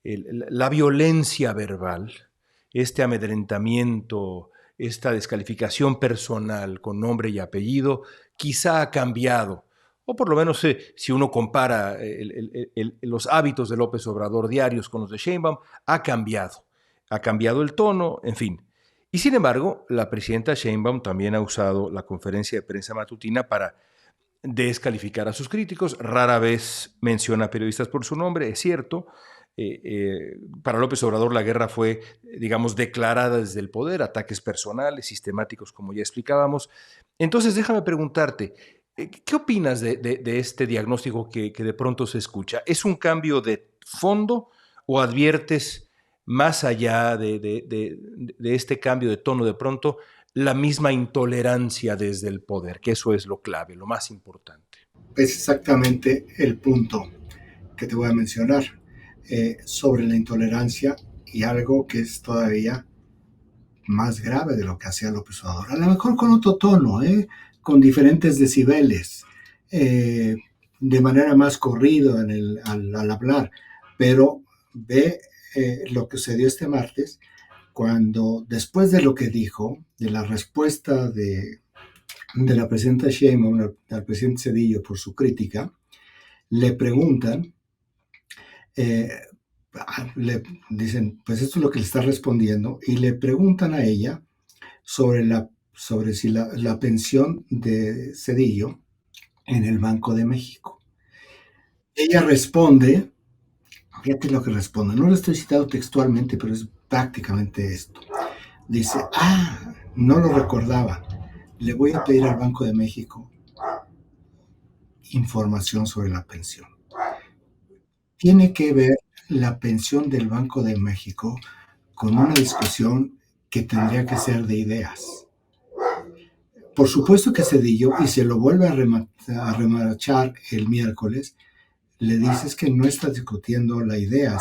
la violencia verbal, este amedrentamiento, esta descalificación personal con nombre y apellido, quizá ha cambiado. O por lo menos si uno compara los hábitos de López Obrador diarios con los de Sheinbaum, ha cambiado. Ha cambiado el tono, en fin. Y sin embargo, la presidenta Sheinbaum también ha usado la conferencia de prensa matutina para descalificar a sus críticos. Rara vez menciona a periodistas por su nombre, es cierto. Para López Obrador la guerra fue, digamos, declarada desde el poder, ataques personales, sistemáticos, como ya explicábamos. Entonces, déjame preguntarte, ¿qué opinas de este diagnóstico que de pronto se escucha? ¿Es un cambio de fondo o adviertes más allá de este cambio de tono de pronto la misma intolerancia desde el poder, que eso es lo clave, lo más importante? Es exactamente el punto que te voy a mencionar sobre la intolerancia y algo que es todavía más grave de lo que hacía López Obrador. A lo mejor con otro tono, con diferentes decibeles, de manera más corrido al hablar, pero ve lo que sucedió este martes cuando, después de lo que dijo, de la respuesta de la presidenta Sheinbaum al presidente Cedillo por su crítica, le preguntan, eh, le dicen, pues esto es lo que le está respondiendo, y le preguntan a ella sobre si la pensión de Cedillo en el Banco de México. Ella responde, fíjate lo que responde, no lo estoy citando textualmente, pero es prácticamente esto. Dice, no lo recordaba, le voy a pedir al Banco de México información sobre la pensión. Tiene que ver la pensión del Banco de México con una discusión que tendría que ser de ideas. Por supuesto que Cedillo, y se lo vuelve a remarchar el miércoles, le dices que no está discutiendo la idea,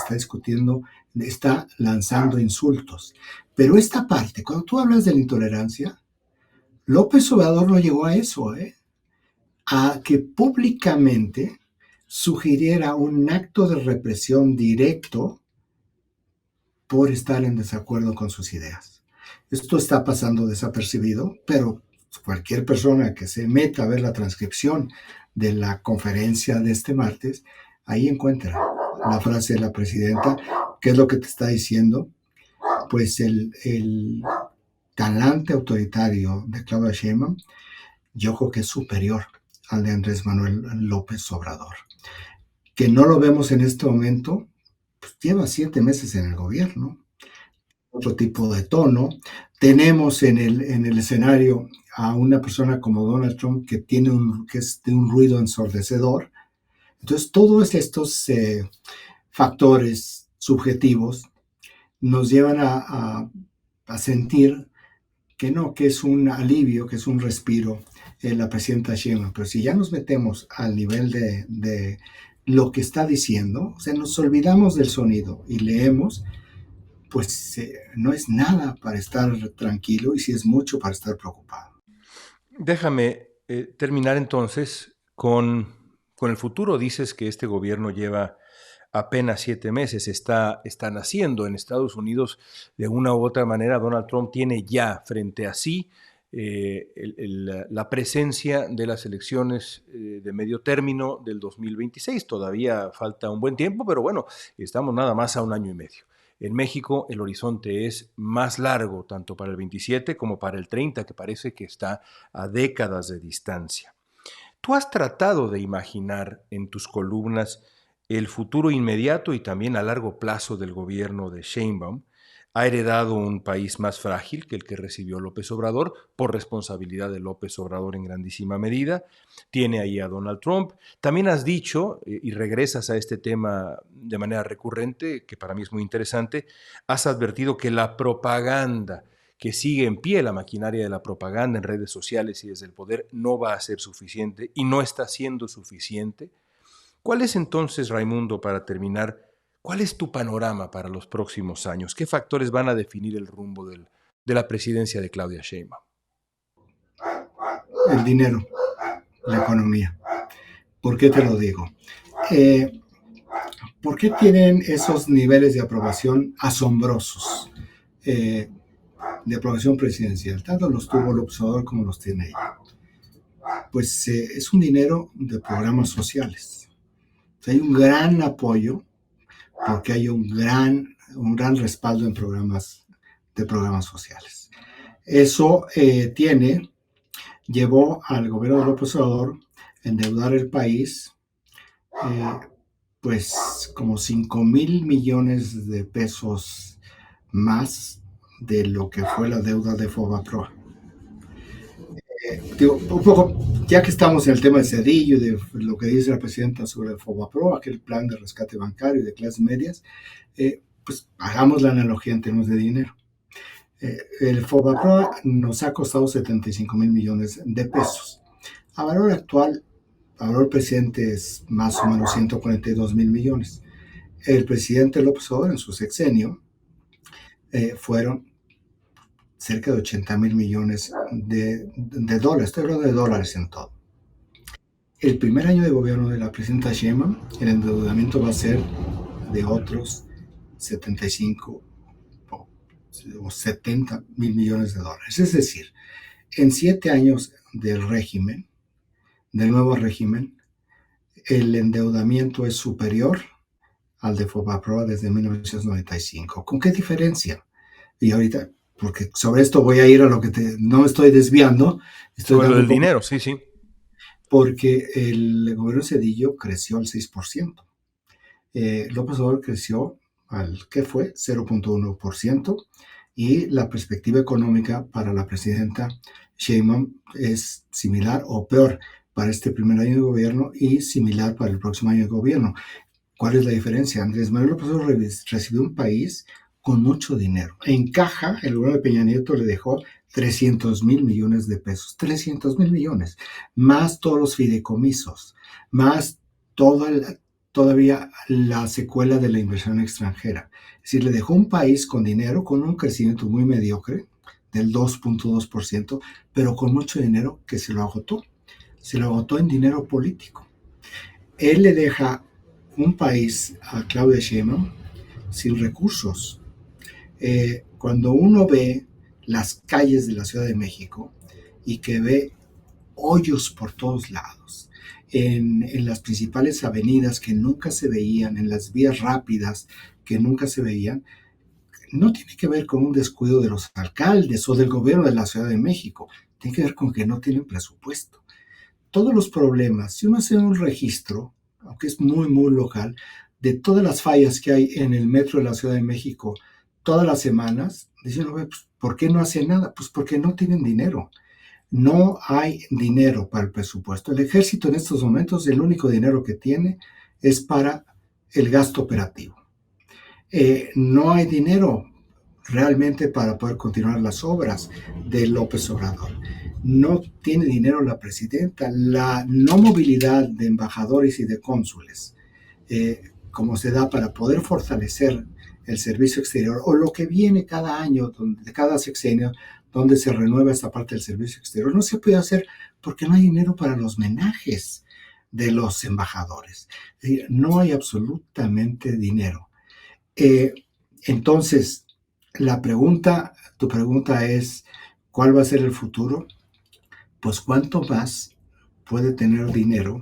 está lanzando insultos. Pero esta parte, cuando tú hablas de la intolerancia, López Obrador no llegó a eso, a que públicamente sugiriera un acto de represión directo por estar en desacuerdo con sus ideas. Esto está pasando desapercibido, pero cualquier persona que se meta a ver la transcripción de la conferencia de este martes, ahí encuentra la frase de la presidenta, ¿qué es lo que te está diciendo? Pues el talante autoritario de Claudia Sheinbaum, yo creo que es superior al de Andrés Manuel López Obrador. Que no lo vemos en este momento, pues lleva 7 meses en el gobierno, otro tipo de tono. Tenemos en el escenario a una persona como Donald Trump que es de un ruido ensordecedor. Entonces, todos estos factores subjetivos nos llevan a sentir que no, que es un alivio, que es un respiro la presidenta Sheinbaum. Pero si ya nos metemos al nivel de lo que está diciendo, o sea, nos olvidamos del sonido y leemos, pues no es nada para estar tranquilo y sí es mucho para estar preocupado. Déjame terminar entonces con el futuro. Dices que este gobierno lleva apenas 7 meses, está naciendo en Estados Unidos. De una u otra manera, Donald Trump tiene ya frente a sí la presencia de las elecciones de medio término del 2026. Todavía falta un buen tiempo, pero bueno, estamos nada más a un año y medio. En México el horizonte es más largo, tanto para el 27 como para el 30, que parece que está a décadas de distancia. ¿Tú has tratado de imaginar en tus columnas el futuro inmediato y también a largo plazo del gobierno de Sheinbaum? Ha heredado un país más frágil que el que recibió López Obrador, por responsabilidad de López Obrador en grandísima medida. Tiene ahí a Donald Trump. También has dicho, y regresas a este tema de manera recurrente, que para mí es muy interesante, has advertido que la propaganda que sigue en pie, la maquinaria de la propaganda en redes sociales y desde el poder, no va a ser suficiente y no está siendo suficiente. ¿Cuál es entonces, Raimundo, para terminar, cuál es tu panorama para los próximos años? ¿Qué factores van a definir el rumbo de la presidencia de Claudia Sheinbaum? El dinero, la economía. ¿Por qué te lo digo? Eh, ¿Por qué tienen esos niveles de aprobación asombrosos? De aprobación presidencial. Tanto los tuvo López Obrador como los tiene ella. Pues es un dinero de programas sociales. O sea, hay un gran apoyo porque hay un gran respaldo en programas sociales. Eso llevó al gobierno de López Obrador a endeudar el país pues como 5,000 millones de pesos más de lo que fue la deuda de Fobaproa. Digo, un poco, ya que estamos en el tema de Cedillo y de lo que dice la presidenta sobre el Fobaproa, aquel plan de rescate bancario y de clases medias, pues hagamos la analogía en términos de dinero. El Fobaproa nos ha costado 75,000 millones de pesos. A valor actual, a valor presente es más o menos 142,000 millones. El presidente López Obrador en su sexenio fueron cerca de 80,000 millones de dólares. Estoy hablando de dólares en todo. El primer año de gobierno de la presidenta Sheinbaum, el endeudamiento va a ser de otros 75 o 70 mil millones de dólares. Es decir, en 7 años del régimen, del nuevo régimen, el endeudamiento es superior al de Fobaproa desde 1995. ¿Con qué diferencia? Y ahorita, porque sobre esto voy a ir a lo que no estoy desviando, estoy Sobre lo dando del dinero, sí, sí. porque el gobierno Cedillo creció al 6%. López Obrador creció al, ¿qué fue? 0.1%. Y la perspectiva económica para la presidenta Sheinbaum es similar o peor para este primer año de gobierno y similar para el próximo año de gobierno. ¿Cuál es la diferencia? Andrés Manuel López Obrador recibió un país con mucho dinero. En caja, el gobierno de Peña Nieto le dejó 300 mil millones de pesos. 300 mil millones. Más todos los fideicomisos. Más todavía la secuela de la inversión extranjera. Es decir, le dejó un país con dinero, con un crecimiento muy mediocre, del 2.2%, pero con mucho dinero que se lo agotó. Se lo agotó en dinero político. Él le deja un país a Claudia Sheinbaum sin recursos. Cuando uno ve las calles de la Ciudad de México y que ve hoyos por todos lados, en las principales avenidas que nunca se veían, en las vías rápidas que nunca se veían, no tiene que ver con un descuido de los alcaldes o del gobierno de la Ciudad de México, tiene que ver con que no tienen presupuesto. Todos los problemas, si uno hace un registro, aunque es muy, muy local, de todas las fallas que hay en el metro de la Ciudad de México todas las semanas, dicen, pues, ¿por qué no hace nada? Pues porque no tienen dinero. No hay dinero para el presupuesto. El ejército en estos momentos, el único dinero que tiene es para el gasto operativo. No hay dinero realmente para poder continuar las obras de López Obrador. No tiene dinero la presidenta. La no movilidad de embajadores y de cónsules, como se da para poder fortalecer el servicio exterior, o lo que viene cada año, de cada sexenio, donde se renueva esta parte del servicio exterior, no se puede hacer porque no hay dinero para los menajes de los embajadores. Es decir, no hay absolutamente dinero. Entonces, tu pregunta es, ¿cuál va a ser el futuro? Pues cuánto más puede tener dinero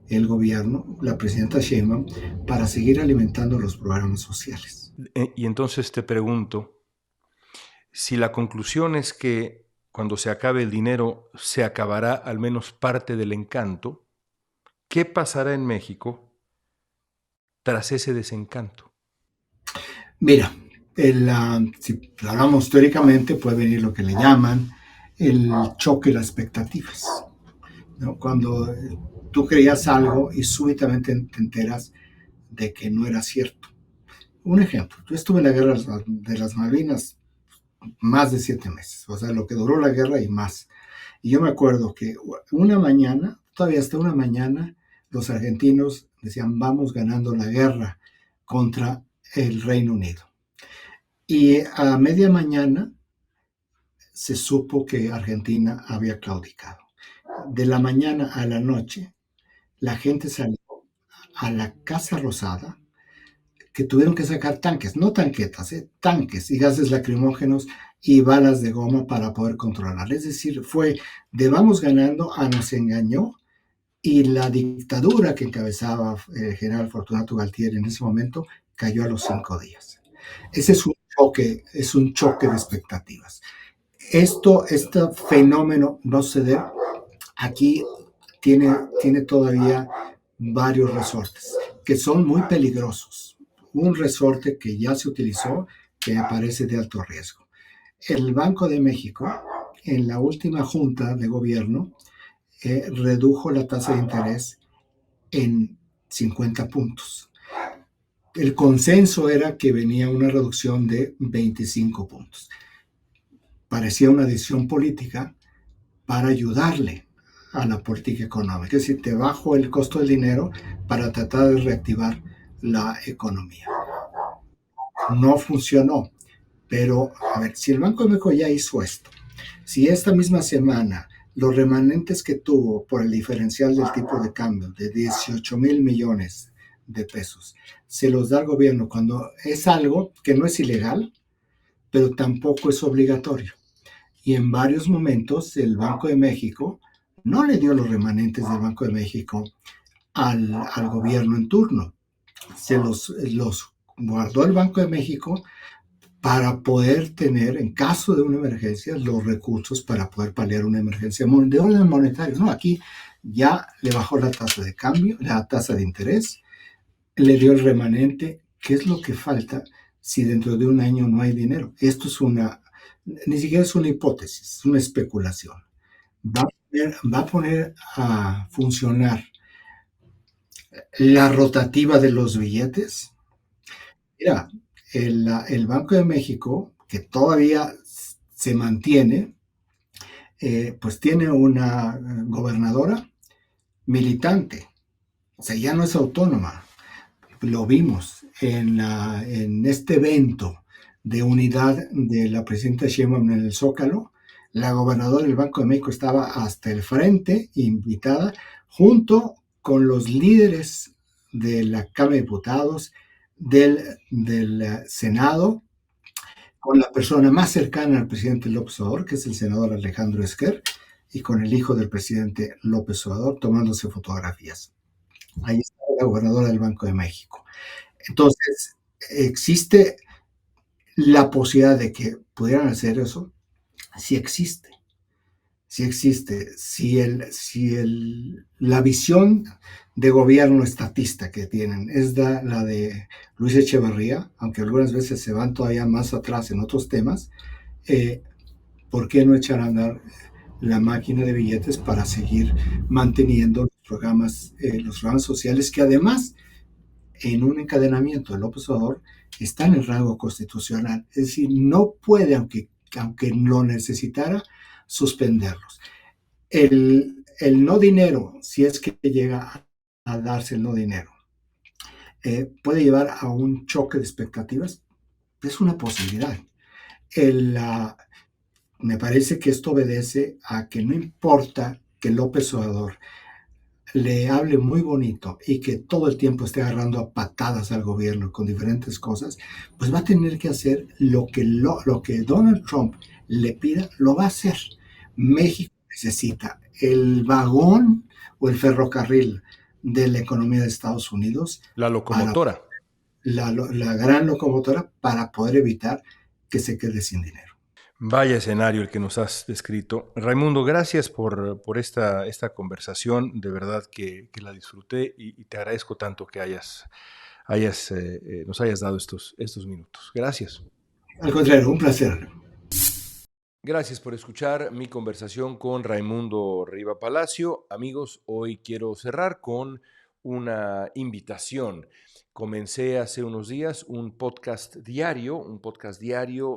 el gobierno, la presidenta Sheinbaum, para seguir alimentando los programas sociales. Y entonces te pregunto, si la conclusión es que cuando se acabe el dinero se acabará al menos parte del encanto, ¿qué pasará en México tras ese desencanto? Mira, si hablamos teóricamente, puede venir lo que le llaman el choque de las expectativas, ¿no? Cuando tú creías algo y súbitamente te enteras de que no era cierto. Un ejemplo, yo estuve en la guerra de las Malvinas más de 7 meses, o sea, lo que duró la guerra y más. Y yo me acuerdo que una mañana, todavía hasta una mañana, los argentinos decían, vamos ganando la guerra contra el Reino Unido. Y a media mañana se supo que Argentina había claudicado. De la mañana a la noche, la gente salió a la Casa Rosada, que tuvieron que sacar tanques, no tanquetas, tanques y gases lacrimógenos y balas de goma para poder controlar. Es decir, fue de vamos ganando a nos engañó, y la dictadura que encabezaba el general Fortunato Galtieri en ese momento cayó a los 5 días. Ese es un choque de expectativas. Este fenómeno va a suceder aquí, tiene todavía varios resortes que son muy peligrosos. Un resorte que ya se utilizó, que me parece de alto riesgo. El Banco de México, en la última junta de gobierno, redujo la tasa de interés en 50 puntos. El consenso era que venía una reducción de 25 puntos. Parecía una decisión política para ayudarle a la política económica. Es decir, te bajo el costo del dinero para tratar de reactivar la economía. No funcionó, pero a ver, si el Banco de México ya hizo esto, si esta misma semana los remanentes que tuvo por el diferencial del tipo de cambio de 18,000 millones de pesos, se los da al gobierno cuando es algo que no es ilegal, pero tampoco es obligatorio. Y en varios momentos el Banco de México no le dio los remanentes del Banco de México al gobierno en turno. Los guardó el Banco de México para poder tener, en caso de una emergencia, los recursos para poder paliar una emergencia de orden monetario. No, aquí ya le bajó la tasa de cambio, la tasa de interés, le dio el remanente. ¿Qué es lo que falta si dentro de un año no hay dinero? Esto es ni siquiera es una hipótesis, es una especulación. Va a poner a funcionar la rotativa de los billetes. Mira, el Banco de México, que todavía se mantiene, pues tiene una gobernadora militante, o sea, ya no es autónoma. Lo vimos en este evento de unidad de la presidenta Sheinbaum en el Zócalo. La gobernadora del Banco de México estaba hasta el frente, invitada, junto con los líderes de la Cámara de Diputados, del Senado, con la persona más cercana al presidente López Obrador, que es el senador Alejandro Esquer, y con el hijo del presidente López Obrador tomándose fotografías. Ahí está la gobernadora del Banco de México. Entonces, existe la posibilidad de que pudieran hacer eso. Sí existe, sí existe. La visión de gobierno estatista que tienen es la de Luis Echeverría, aunque algunas veces se van todavía más atrás en otros temas, eh, ¿por qué no echar a andar la máquina de billetes para seguir manteniendo los programas sociales que además en un encadenamiento de López Obrador está en el rango constitucional? Es decir, no puede, aunque lo necesitara, suspenderlos. El no dinero, si es que llega a darse el no dinero, puede llevar a un choque de expectativas. Es una posibilidad. Me parece que esto obedece a que no importa que López Obrador le hable muy bonito y que todo el tiempo esté agarrando a patadas al gobierno con diferentes cosas, pues va a tener que hacer lo que Donald Trump le pida, lo va a hacer. México necesita el vagón o el ferrocarril de la economía de Estados Unidos La para locomotora. la gran locomotora para poder evitar que se quede sin dinero. Vaya escenario el que nos has descrito. Raimundo, gracias por esta conversación. De verdad que la disfruté y te agradezco tanto que nos hayas dado estos minutos. Gracias. Al contrario, un placer. Gracias por escuchar mi conversación con Raimundo Riva Palacio. Amigos, hoy quiero cerrar con una invitación. Comencé hace unos días un podcast diario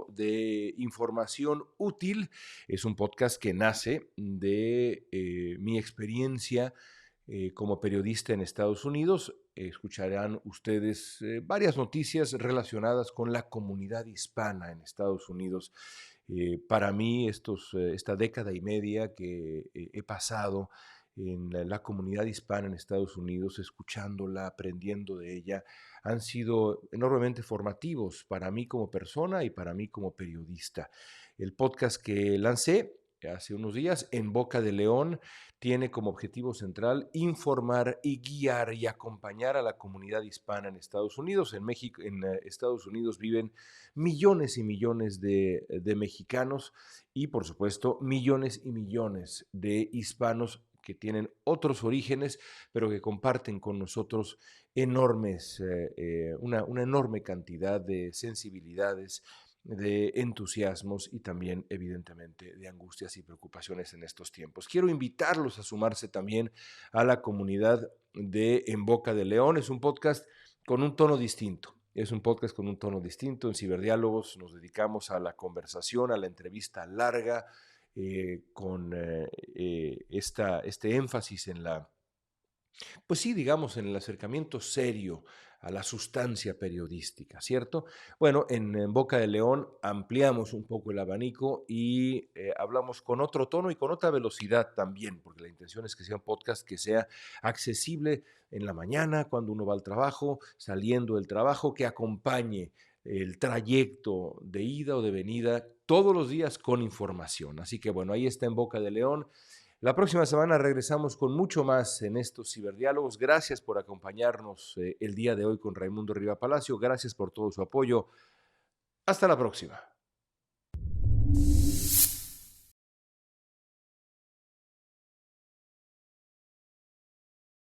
de información útil. Es un podcast que nace de mi experiencia como periodista en Estados Unidos. Escucharán ustedes varias noticias relacionadas con la comunidad hispana en Estados Unidos. Para mí, esta década y media que he pasado en la comunidad hispana en Estados Unidos, escuchándola, aprendiendo de ella, han sido enormemente formativos para mí como persona y para mí como periodista. El podcast que lancé hace unos días, En Boca de León, tiene como objetivo central informar y guiar y acompañar a la comunidad hispana en Estados Unidos. En México, en Estados Unidos viven millones y millones de mexicanos y, por supuesto, millones y millones de hispanos que tienen otros orígenes, pero que comparten con nosotros una enorme cantidad de sensibilidades, de entusiasmos y también, evidentemente, de angustias y preocupaciones en estos tiempos. Quiero invitarlos a sumarse también a la comunidad de En Boca de León. Es un podcast con un tono distinto. Es un podcast con un tono distinto. En Ciberdiálogos nos dedicamos a la conversación, a la entrevista larga, con este énfasis en pues sí, digamos, en el acercamiento serio a la sustancia periodística, ¿cierto? Bueno, en Boca de León ampliamos un poco el abanico y hablamos con otro tono y con otra velocidad también, porque la intención es que sea un podcast que sea accesible en la mañana, cuando uno va al trabajo, saliendo del trabajo, que acompañe el trayecto de ida o de venida todos los días con información. Así que bueno, ahí está en Boca de León. La próxima semana regresamos con mucho más en estos ciberdiálogos. Gracias por acompañarnos el día de hoy con Raimundo Riva Palacio. Gracias por todo su apoyo. Hasta la próxima.